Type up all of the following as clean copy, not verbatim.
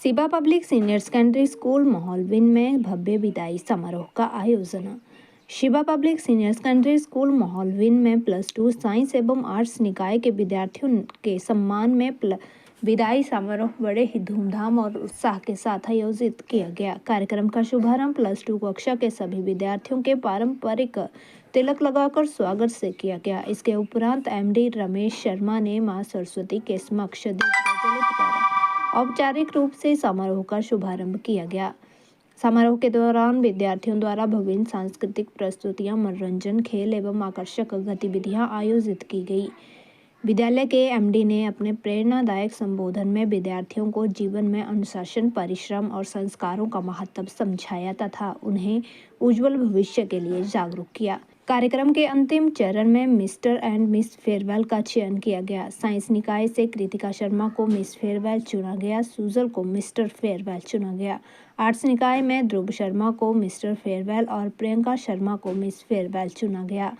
Shiba public senior secondary school माहौलविन में भव्य विदाई समारोह का आयोजन। Shiba public senior secondary school माहौलविन में +2 साइंस एवं आर्ट्स निकाय के विद्यार्थियों के सम्मान में विदाई समारोह बड़े ही धूमधाम और उत्साह के साथ आयोजित किया गया। कार्यक्रम का शुभारंभ +2 कक्षा के सभी विद्यार्थियों के पारंपरिक तिलक लगाकर स्वागत से किया गया। इसके उपरांत MD रमेश शर्मा ने मां सरस्वती के समक्ष दीप प्रज्वलित कर औपचारिक रूप से समारोह का शुभारंभ किया गया। समारोह के दौरान विद्यार्थियों द्वारा विभिन्न सांस्कृतिक प्रस्तुतियां, मनोरंजन, खेल एवं आकर्षक गतिविधियां आयोजित की गई। विद्यालय के MD ने अपने प्रेरणादायक संबोधन में विद्यार्थियों को जीवन में अनुशासन, परिश्रम और संस्कारों का महत्व समझाया तथा उन्हें उज्जवल भविष्य के लिए जागरूक किया। कार्यक्रम के अंतिम चरण में मिस्टर एंड मिस फेयरवेल का चयन किया गया। साइंस निकाय से कृतिका शर्मा को मिस फेयरवेल चुना गया, सुजल को मिस्टर फेयरवेल चुना गया। आर्ट्स निकाय में ध्रुव शर्मा को मिस्टर फेयरवेल और प्रियंका शर्मा को मिस फेयरवेल चुना गया।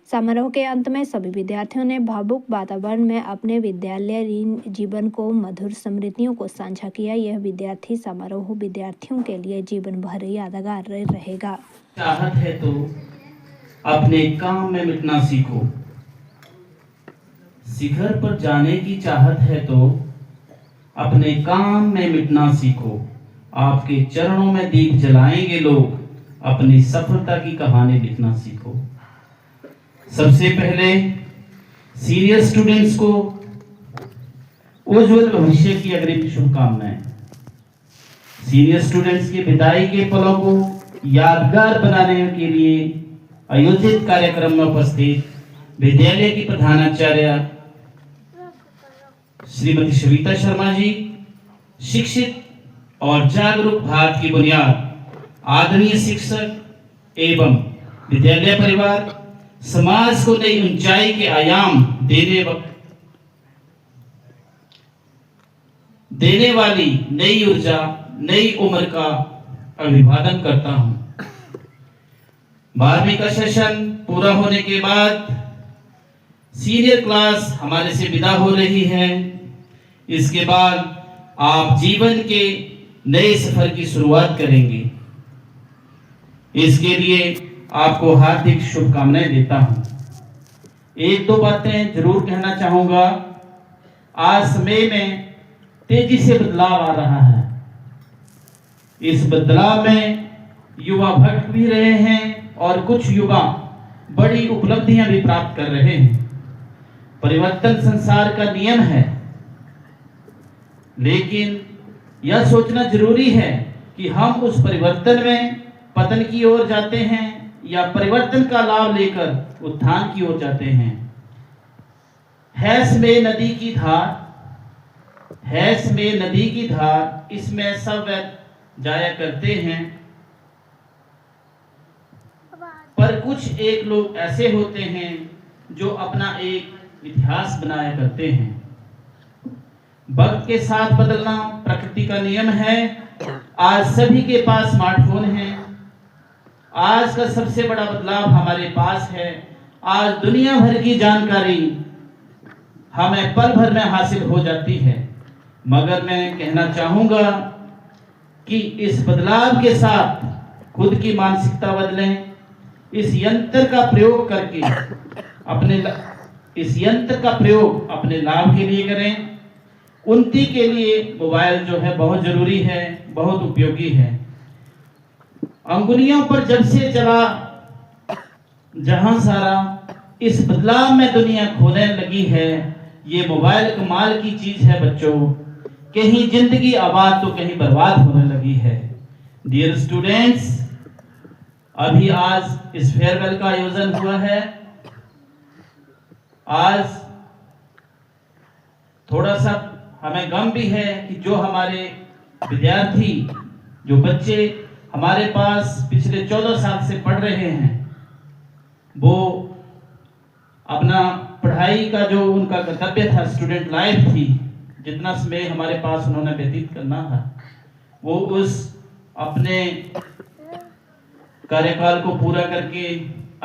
समारोह के अंत में सभी विद्यार्थियों ने भावुक वातावरण में अपने विद्यालय जीवन को मधुर स्मृतियों को साझा किया। यह विद्यार्थी समारोह विद्यार्थियों के लिए जीवन भर यादगार रहेगा। चाहत है तो अपने काम में मिटना सीखो, शिखर पर जाने की चाहत है तो अपने काम में मिटना सीखो। आपके चरणों में दीप जलाएंगे लोग, अपनी सफलता की कहानी लिखना सीखो। सबसे पहले सीनियर स्टूडेंट्स को उज्जवल भविष्य की अग्रिम शुभकामनाएं। सीनियर स्टूडेंट्स के विदाई के पलों को यादगार बनाने के लिए आयोजित कार्यक्रम में उपस्थित विद्यालय की प्रधानाचार्य श्रीमती सविता शर्मा जी, शिक्षित और जागरूक भारत की बुनियाद आदरणीय शिक्षक एवं विद्यालय परिवार, समाज को नई ऊंचाई के आयाम देने वाली नई ऊर्जा, नई उम्र का अभिवादन करता हूं। 12वीं का सेशन पूरा होने के बाद सीनियर क्लास हमारे से विदा हो रही है। इसके बाद आप जीवन के नए सफर की शुरुआत करेंगे। इसके लिए आपको हार्दिक शुभकामनाएं देता हूं। एक दो बातें जरूर कहना चाहूंगा। आज समय में तेजी से बदलाव आ रहा है। इस बदलाव में युवा भटक भी रहे हैं और कुछ युवा बड़ी उपलब्धियां भी प्राप्त कर रहे हैं। परिवर्तन संसार का नियम है, लेकिन यह सोचना जरूरी है कि हम उस परिवर्तन में पतन की ओर जाते हैं या परिवर्तन का लाभ लेकर उत्थान की ओर जाते हैं। हैस में नदी की धार, इसमें सब जाया करते हैं, पर कुछ एक लोग ऐसे होते हैं जो अपना एक इतिहास बनाया करते हैं। वक्त के साथ बदलना प्रकृति का नियम है। आज सभी के पास स्मार्टफोन है। आज का सबसे बड़ा बदलाव हमारे पास है। आज दुनिया भर की जानकारी हमें पल भर में हासिल हो जाती है। मगर मैं कहना चाहूंगा कि इस बदलाव के साथ खुद की मानसिकता बदलें। इस यंत्र का प्रयोग अपने लाभ के लिए करें। उन्नति के लिए मोबाइल जो है बहुत जरूरी है, बहुत उपयोगी है। अंगुलियों पर जब से चला जहां सारा, इस बदलाव में दुनिया खोने लगी है। ये मोबाइल कमाल की चीज है बच्चों। कहीं जिंदगी आबाद तो कहीं बर्बाद होने लगी है। डियर स्टूडेंट्स, अभी आज इस फेयरवेल का आयोजन हुआ है। आज थोड़ा सा हमें गम भी है कि जो हमारे विद्यार्थी, जो बच्चे हमारे पास पिछले 14 साल से पढ़ रहे हैं, वो अपना पढ़ाई का जो उनका कर्तव्य था, स्टूडेंट लाइफ थी, जितना समय हमारे पास उन्होंने व्यतीत करना था, वो उस अपने कार्यकाल को पूरा करके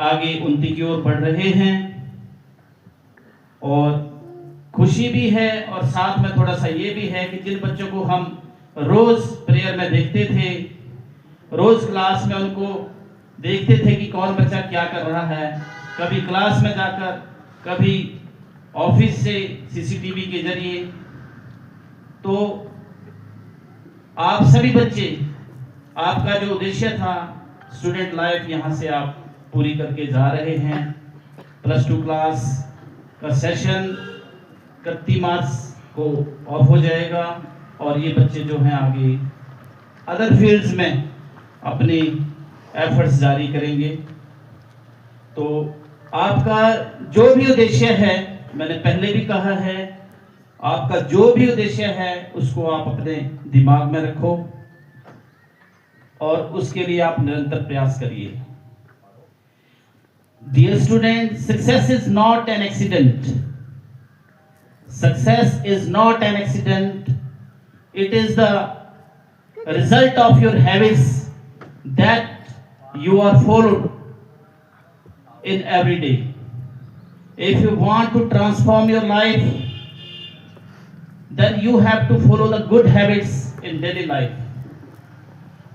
आगे उन्नति की ओर बढ़ रहे हैं। और खुशी भी है और साथ में थोड़ा सा ये भी है कि जिन बच्चों को हम रोज प्रेयर में देखते थे, रोज क्लास में उनको देखते थे कि कौन बच्चा क्या कर रहा है, कभी क्लास में जाकर, कभी ऑफिस से सीसीटीवी के जरिए। तो आप सभी बच्चे, आपका जो उद्देश्य था स्टूडेंट लाइफ, यहाँ से आप पूरी करके जा रहे हैं। +2 क्लास का सेशन 31 मार्च को ऑफ हो जाएगा और ये बच्चे जो हैं आगे अदर फील्ड्स में अपनी एफर्ट्स जारी करेंगे। तो आपका जो भी उद्देश्य है, मैंने पहले भी कहा है, आपका जो भी उद्देश्य है उसको आप अपने दिमाग में रखो और उसके लिए आप निरंतर प्रयास करिए। Dear students, success is not an accident. Success is not an accident. It is the result of your habits that you are followed in every day. If you want to transform your life, then you have to follow the good habits in daily life.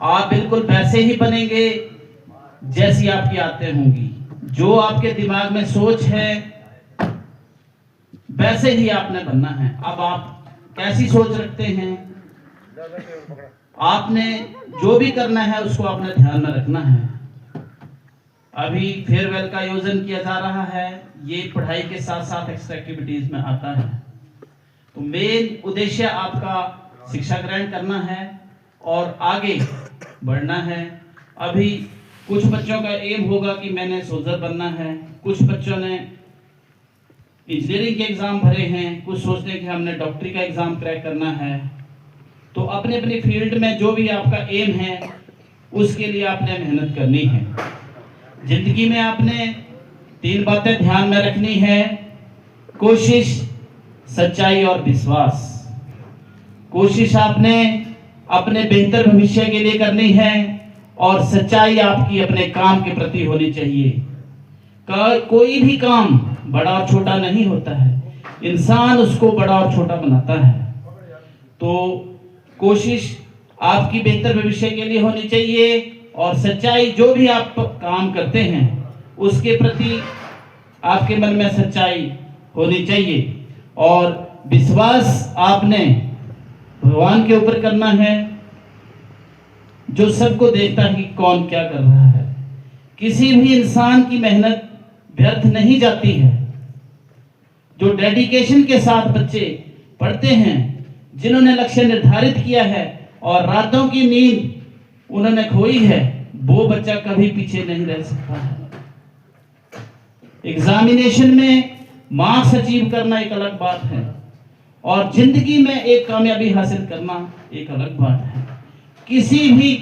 आप बिल्कुल वैसे ही बनेंगे जैसी आपकी आदतें होंगी। जो आपके दिमाग में सोच है वैसे ही आपने बनना है। अब आप कैसी सोच रखते हैं, आपने जो भी करना है उसको आपने ध्यान में रखना है। अभी फेयरवेल का आयोजन किया जा रहा है, ये पढ़ाई के साथ साथ एक्स्ट्रा एक्टिविटीज में आता है। तो मेन उद्देश्य आपका शिक्षा ग्रहण करना है और आगे बढ़ना है। अभी कुछ बच्चों का एम होगा कि मैंने सोल्जर बनना है, कुछ बच्चों ने इंजीनियरिंग के एग्जाम भरे हैं, कुछ सोचते हैं कि हमने डॉक्टरी का एग्जाम क्रैक करना है। तो अपने अपने फील्ड में जो भी आपका एम है उसके लिए आपने मेहनत करनी है। जिंदगी में आपने 3 बातें ध्यान में रखनी है: कोशिश, सच्चाई और विश्वास। कोशिश आपने अपने बेहतर भविष्य के लिए करनी है और सच्चाई आपकी अपने काम के प्रति होनी चाहिए। कोई भी काम बड़ा और छोटा नहीं होता है, इंसान उसको बड़ा और छोटा बनाता है। तो कोशिश आपकी बेहतर भविष्य के लिए होनी चाहिए और सच्चाई, जो भी आप काम करते हैं उसके प्रति आपके मन में सच्चाई होनी चाहिए। और विश्वास आपने भगवान के ऊपर करना है, जो सबको देखता है कि कौन क्या कर रहा है। किसी भी इंसान की मेहनत व्यर्थ नहीं जाती है। जो डेडिकेशन के साथ बच्चे पढ़ते हैं, जिन्होंने लक्ष्य निर्धारित किया है और रातों की नींद उन्होंने खोई है, वो बच्चा कभी पीछे नहीं रह सकता है। एग्जामिनेशन में मार्क्स अचीव करना एक अलग बात है और जिंदगी में एक कामयाबी हासिल करना एक अलग बात है। किसी भी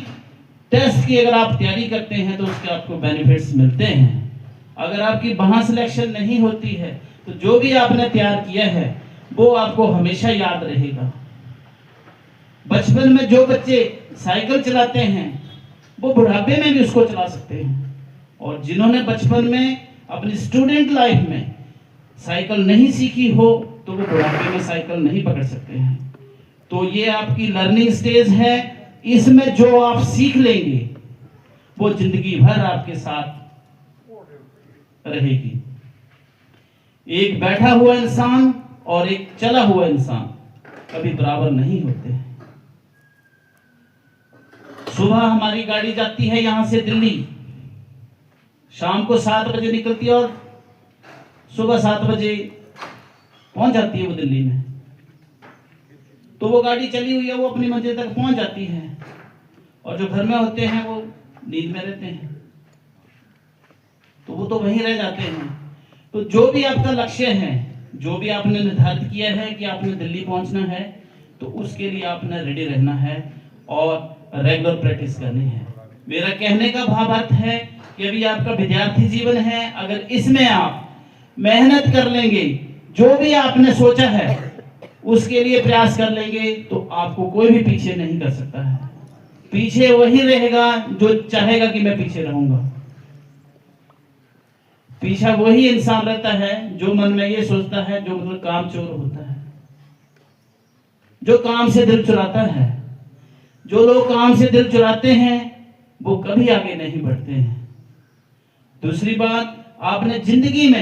टेस्ट की अगर आप तैयारी करते हैं तो उसके आपको बेनिफिट्स मिलते हैं। अगर आपकी वहां सिलेक्शन नहीं होती है तो जो भी आपने तैयार किया है वो आपको हमेशा याद रहेगा। बचपन में जो बच्चे साइकिल चलाते हैं वो बुढ़ापे में भी उसको चला सकते हैं, और जिन्होंने बचपन में अपनी स्टूडेंट लाइफ में साइकिल नहीं सीखी हो तो वो बुढ़ापे में साइकिल नहीं पकड़ सकते हैं। तो ये आपकी लर्निंग स्टेज है, इसमें जो आप सीख लेंगे वो जिंदगी भर आपके साथ रहेगी। एक बैठा हुआ इंसान और एक चला हुआ इंसान कभी बराबर नहीं होते हैं। सुबह हमारी गाड़ी जाती है यहां से दिल्ली, शाम को 7 बजे निकलती है और सुबह 7 बजे पहुंच जाती है वो दिल्ली में। तो वो गाड़ी चली हुई है, वो अपनी मंजिल तक पहुंच जाती है, और जो घर में होते हैं वो नींद में रहते हैं, तो वो तो वहीं रह जाते हैं। तो जो भी आपका लक्ष्य है, जो भी आपने निर्धारित किया है कि आपने दिल्ली पहुंचना है, तो उसके लिए आपने रेडी रहना है और रेगुलर प्रैक्टिस करनी है। मेरा कहने का भावार्थ है कि अभी आपका विद्यार्थी जीवन है, अगर इसमें आप मेहनत कर लेंगे, जो भी आपने सोचा है उसके लिए प्रयास कर लेंगे, तो आपको कोई भी पीछे नहीं कर सकता है। पीछे वही रहेगा जो चाहेगा कि मैं पीछे रहूंगा। पीछा वही इंसान रहता है जो मन में ये सोचता है, जो मतलब कामचोर होता है, जो काम से दिल चुराता है। जो लोग काम से दिल चुराते हैं वो कभी आगे नहीं बढ़ते हैं। दूसरी बात, आपने जिंदगी में